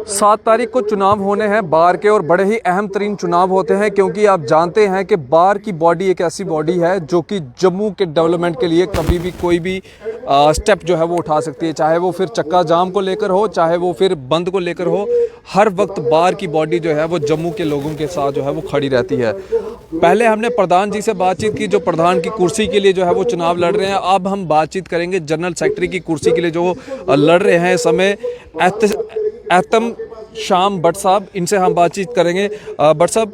7 तारीख को चुनाव होने हैं बार के, और बड़े ही अहम तरीन चुनाव होते हैं क्योंकि आप जानते हैं कि बार की बॉडी एक ऐसी बॉडी है जो कि जम्मू के डेवलपमेंट के लिए कभी भी कोई भी स्टेप जो है वो उठा सकती है, चाहे वो फिर चक्का जाम को लेकर हो, चाहे वो फिर बंद को लेकर हो। हर वक्त बार की बॉडी जो है वो जम्मू के लोगों के साथ जो है वो खड़ी रहती है। पहले हमने प्रधान जी से बातचीत की जो प्रधान की कुर्सी के लिए जो है वो चुनाव लड़ रहे हैं। अब हम बातचीत करेंगे जनरल सेक्रेटरी की कुर्सी के लिए जो लड़ रहे हैं इस समय एहतम शाम भट्ट साहब, इनसे हम बातचीत करेंगे। भट्ट साहब,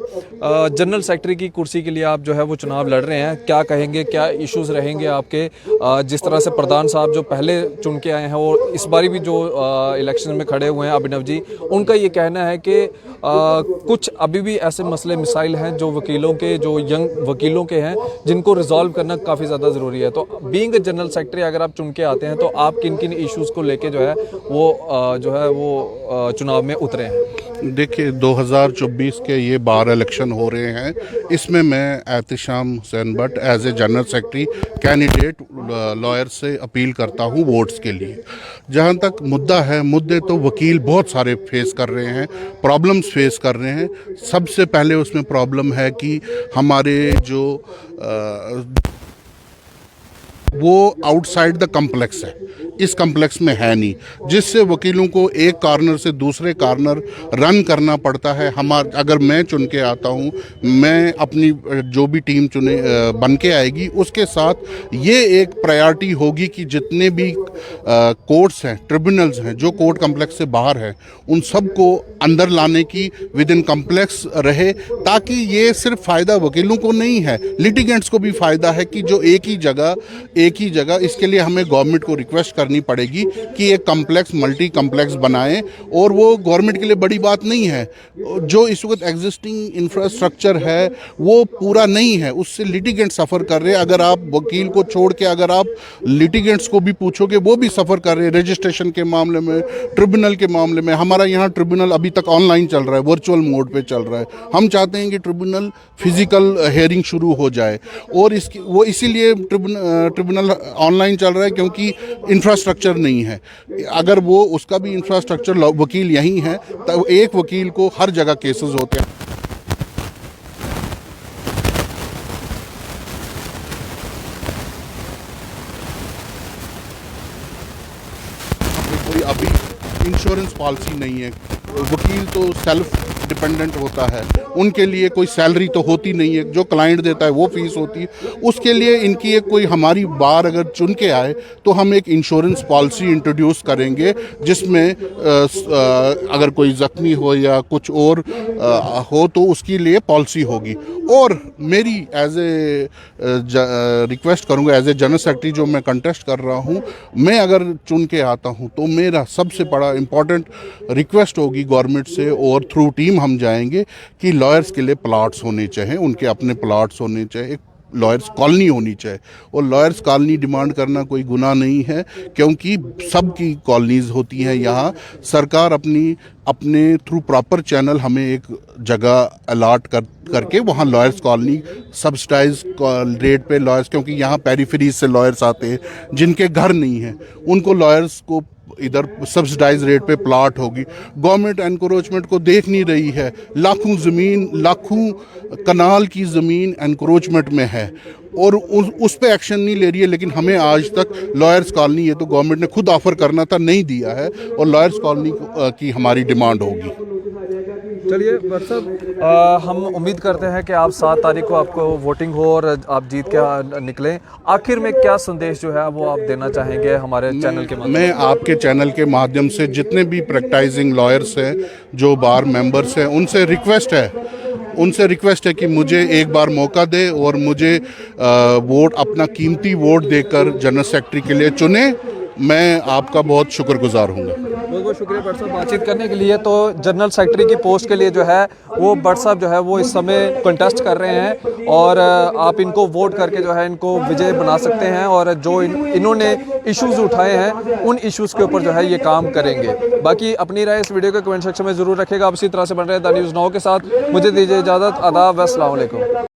जनरल सेक्रेटरी की कुर्सी के लिए आप जो है वो चुनाव लड़ रहे हैं, क्या कहेंगे, क्या इश्यूज रहेंगे आपके? जिस तरह से प्रधान साहब जो पहले चुन के आए हैं और इस बारी भी जो इलेक्शन में खड़े हुए हैं अभिनव जी, उनका ये कहना है कि कुछ अभी भी ऐसे मसले मिसाइल हैं जो वकीलों के, जो यंग वकीलों के हैं, जिनको रिजॉल्व करना काफ़ी ज़्यादा ज़रूरी है। तो बीइंग जनरल सेक्रेटरी अगर आप चुन के आते हैं तो आप किन किन इश्यूज़ को लेके जो है वो चुनाव में उतरे हैं? देखिए, 2024 के ये बार इलेक्शन हो रहे हैं। इसमें मैं Ehtesham Hussain Bhat as a general secretary candidate lawyer से अपील करता हूँ वोट्स के लिए। जहाँ तक मुद्दा है, मुद्दे तो वकील बहुत सारे फेस कर रहे हैं, प्रॉब्लम्स फेस कर रहे हैं। सबसे पहले उसमें प्रॉब्लम है कि हमारे जो वो आउटसाइड द कम्प्लेक्स है, इस कम्प्लेक्स में है नहीं, जिससे वकीलों को एक कॉर्नर से दूसरे कॉर्नर रन करना पड़ता है। अगर मैं चुन के आता हूँ, मैं अपनी जो भी टीम चुने बन के आएगी उसके साथ ये एक प्रायोरिटी होगी कि जितने भी कोर्ट्स हैं, ट्रिब्यूनल्स हैं जो कोर्ट कम्प्लेक्स से बाहर हैं, उन सबको अंदर लाने की विद इन कम्प्लेक्स रहे, ताकि ये सिर्फ फ़ायदा वकीलों को नहीं है, लिटिगेंट्स को भी फ़ायदा है कि जो एक ही जगह। इसके लिए हमें गवर्नमेंट को रिक्वेस्ट करनी पड़ेगी कि एक कम्प्लेक्स, मल्टी कम्प्लेक्स बनाएं, और वो गवर्नमेंट के लिए बड़ी बात नहीं है। जो इस वक्त एग्जिस्टिंग इंफ्रास्ट्रक्चर है वो पूरा नहीं है, उससे लिटिगेंट सफ़र कर रहे हैं। अगर आप वकील को छोड़ के अगर आप लिटिगेंट्स को भी पूछोगे, वो भी सफ़र कर रहे हैं रजिस्ट्रेशन के मामले में, ट्रिब्यूनल के मामले में। हमारा यहाँ ट्रिब्यूनल अभी तक ऑनलाइन चल रहा है, वर्चुअल मोड पे चल रहा है। हम चाहते हैं कि ट्रिब्यूनल फिजिकल हेयरिंग शुरू हो जाए, और वो इसीलिए ट्रिब्यूनल ऑनलाइन चल रहा है क्योंकि इंफ्रास्ट्रक्चर नहीं है। अगर वो उसका भी इंफ्रास्ट्रक्चर, वकील यहीं है, तो एक वकील को हर जगह केसेस होते हैं। कोई अभी इंश्योरेंस पॉलिसी नहीं है, वकील तो सेल्फ डिपेंडेंट होता है, उनके लिए कोई सैलरी तो होती नहीं है, जो क्लाइंट देता है वो फीस होती है। उसके लिए इनकी एक कोई हमारी बार अगर चुन के आए तो हम एक इंश्योरेंस पॉलिसी इंट्रोड्यूस करेंगे, जिसमें अगर कोई ज़ख्मी हो या कुछ और हो तो उसके लिए पॉलिसी होगी। और मेरी एज ए रिक्वेस्ट करूँगा एज ए जनरल सेक्रेटरी जो मैं कंटेस्ट कर रहा हूँ, मैं अगर चुन के आता हूँ तो मेरा सबसे बड़ा इम्पॉर्टेंट रिक्वेस्ट होगी गवर्नमेंट से, और थ्रू टीम हम जाएंगे कि लॉयर्स के लिए प्लाट्स होने चाहिए, उनके अपने प्लाट्स होने चाहिए, लॉयर्स कॉलोनी होनी चाहिए। और लॉयर्स कॉलोनी डिमांड करना कोई गुनाह नहीं है, क्योंकि सबकी कॉलोनीज़ होती हैं यहाँ। सरकार अपने थ्रू प्रॉपर चैनल हमें एक जगह अलाट करके वहाँ लॉयर्स कॉलोनी सब्सिडाइज रेट पे लॉयर्स, क्योंकि यहाँ पेरीफेरीज से लॉयर्स आते हैं जिनके घर नहीं हैं, उनको लॉयर्स को इधर सब्सिडाइज रेट पे प्लाट होगी। गवर्नमेंट एनक्रोचमेंट को देख नहीं रही है, लाखों ज़मीन, लाखों कनाल की ज़मीन एनक्रोचमेंट में है, और उस पे एक्शन नहीं ले रही है। लेकिन हमें आज तक लॉयर्स कॉलोनी, ये तो गवर्नमेंट ने खुद ऑफर करना था, नहीं दिया है, और लॉयर्स कॉलोनी की हमारी डिमांड होगी। चलिए भट्ट साहब, हम उम्मीद करते हैं कि आप 7 तारीख को आपको वोटिंग हो और आप जीत के निकलें। आखिर में क्या संदेश जो है वो आप देना चाहेंगे हमारे चैनल के माध्यम से? मैं आपके चैनल के माध्यम से जितने भी प्रैक्टिसिंग लॉयर्स हैं, जो बार मेंबर्स हैं, उनसे रिक्वेस्ट है कि मुझे एक बार मौका दे और मुझे वोट, अपना कीमती वोट देकर जनरल सेक्रेटरी के लिए चुने। मैं आपका बहुत शुक्रगुजार हूँगा। बहुत बहुत शुक्रिया भट्ट साहब बातचीत करने के लिए। तो जनरल सेक्रेटरी की पोस्ट के लिए जो है वो भट्ट साहब जो है वो इस समय कंटेस्ट कर रहे हैं, और आप इनको वोट करके जो है इनको विजय बना सकते हैं, और जो इन्होंने इश्यूज़ उठाए हैं उन इश्यूज़ के ऊपर जो है ये काम करेंगे। बाकी अपनी राय इस वीडियो के कमेंट सेक्शन में ज़रूर रखेगा। आप इसी तरह से बन रहे द न्यूज़ नाउ के साथ। मुझे दीजिए इजाज़त। आदाब, अस्सलाम वालेकुम।